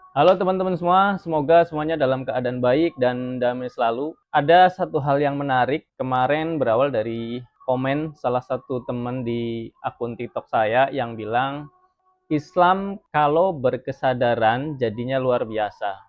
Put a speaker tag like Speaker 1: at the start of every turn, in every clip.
Speaker 1: Halo teman-teman semua, semoga semuanya dalam keadaan baik dan damai selalu. Ada satu hal yang menarik, kemarin berawal dari komen salah satu teman di akun TikTok saya yang bilang, Islam kalau berkesadaran jadinya luar biasa.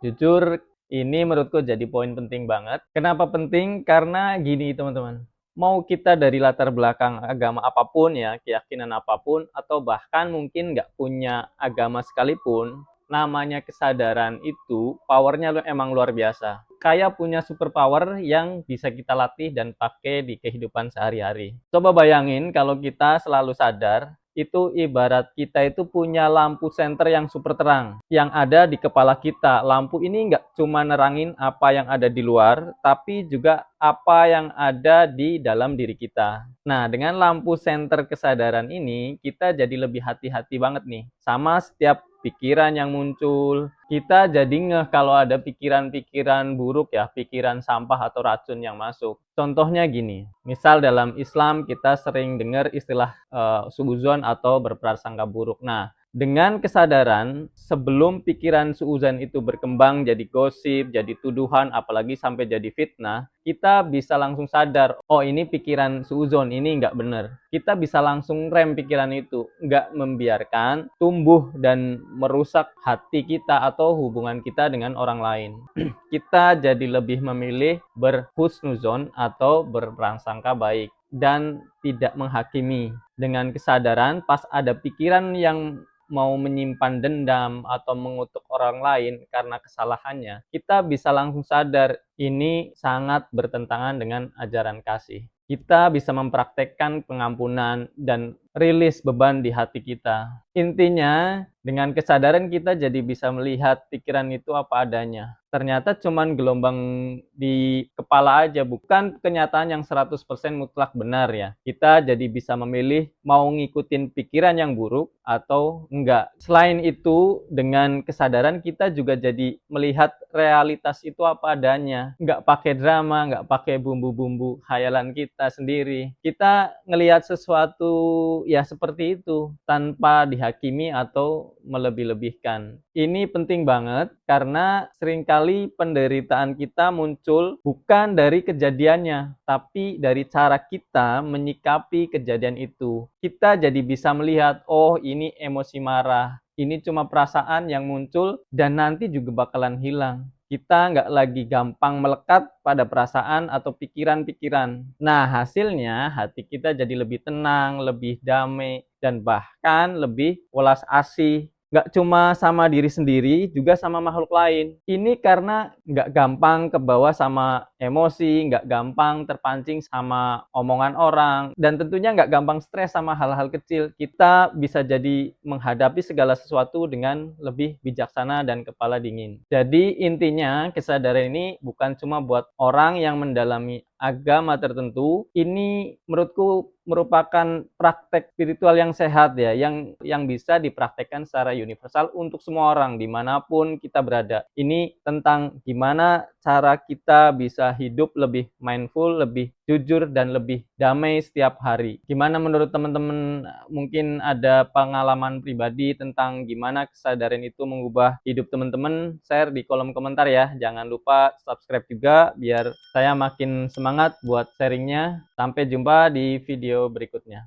Speaker 1: Jujur, ini menurutku jadi poin penting banget. Kenapa penting? Karena gini teman-teman, mau kita dari latar belakang agama apapun ya, keyakinan apapun, atau bahkan mungkin nggak punya agama sekalipun, namanya kesadaran itu powernya emang luar biasa. Kayak punya superpower yang bisa kita latih dan pakai di kehidupan sehari-hari. Coba bayangin kalau kita selalu sadar, itu ibarat kita itu punya lampu senter yang super terang yang ada di kepala kita. Lampu ini nggak cuma nerangin apa yang ada di luar, tapi juga apa yang ada di dalam diri kita. Nah, dengan lampu senter kesadaran ini, kita jadi lebih hati-hati banget nih sama setiap pikiran yang muncul. Kita jadi ngeh kalau ada pikiran-pikiran buruk ya, pikiran sampah atau racun yang masuk. Contohnya gini, misal dalam Islam kita sering dengar istilah suudzon atau berprasangka buruk. Nah, dengan kesadaran sebelum pikiran suudzon itu berkembang jadi gosip, jadi tuduhan, apalagi sampai jadi fitnah, kita bisa langsung sadar, oh ini pikiran suudzon, ini nggak benar. Kita bisa langsung rem pikiran itu, nggak membiarkan tumbuh dan merusak hati kita atau hubungan kita dengan orang lain. Kita jadi lebih memilih berhusnuzon atau berprasangka baik dan tidak menghakimi. Dengan kesadaran pas ada pikiran yang mau menyimpan dendam atau mengutuk orang lain karena kesalahannya, kita bisa langsung sadar ini sangat bertentangan dengan ajaran kasih. Kita bisa mempraktekkan pengampunan dan rilis beban di hati kita. Intinya, dengan kesadaran kita jadi bisa melihat pikiran itu apa adanya. Ternyata cuman gelombang di kepala aja, bukan kenyataan yang 100% mutlak benar ya. Kita jadi bisa memilih mau ngikutin pikiran yang buruk atau enggak. Selain itu, dengan kesadaran kita juga jadi melihat realitas itu apa adanya. Enggak pakai drama, enggak pakai bumbu-bumbu khayalan kita sendiri. Kita ngelihat sesuatu ya seperti itu, tanpa dihakimi atau melebih-lebihkan. Ini penting banget karena seringkali penderitaan kita muncul bukan dari kejadiannya, tapi dari cara kita menyikapi kejadian itu. Kita jadi bisa melihat, oh ini emosi marah, ini cuma perasaan yang muncul dan nanti juga bakalan hilang. Kita nggak lagi gampang melekat pada perasaan atau pikiran-pikiran. Nah, hasilnya hati kita jadi lebih tenang, lebih damai, dan bahkan lebih welas asih. Nggak cuma sama diri sendiri, juga sama makhluk lain. Ini karena nggak gampang kebawa sama emosi, nggak gampang terpancing sama omongan orang, dan tentunya nggak gampang stres sama hal-hal kecil. Kita bisa jadi menghadapi segala sesuatu dengan lebih bijaksana dan kepala dingin. Jadi intinya kesadaran ini bukan cuma buat orang yang mendalami agama tertentu, ini menurutku merupakan praktek spiritual yang sehat ya, yang bisa dipraktekkan secara universal untuk semua orang dimanapun kita berada. Ini tentang gimana cara kita bisa hidup lebih mindful, lebih jujur, dan lebih damai setiap hari. Gimana menurut teman-teman, mungkin ada pengalaman pribadi tentang gimana kesadaran itu mengubah hidup teman-teman? Share di kolom komentar ya. Jangan lupa subscribe juga biar saya makin semangat buat sharingnya. Sampai jumpa di video berikutnya.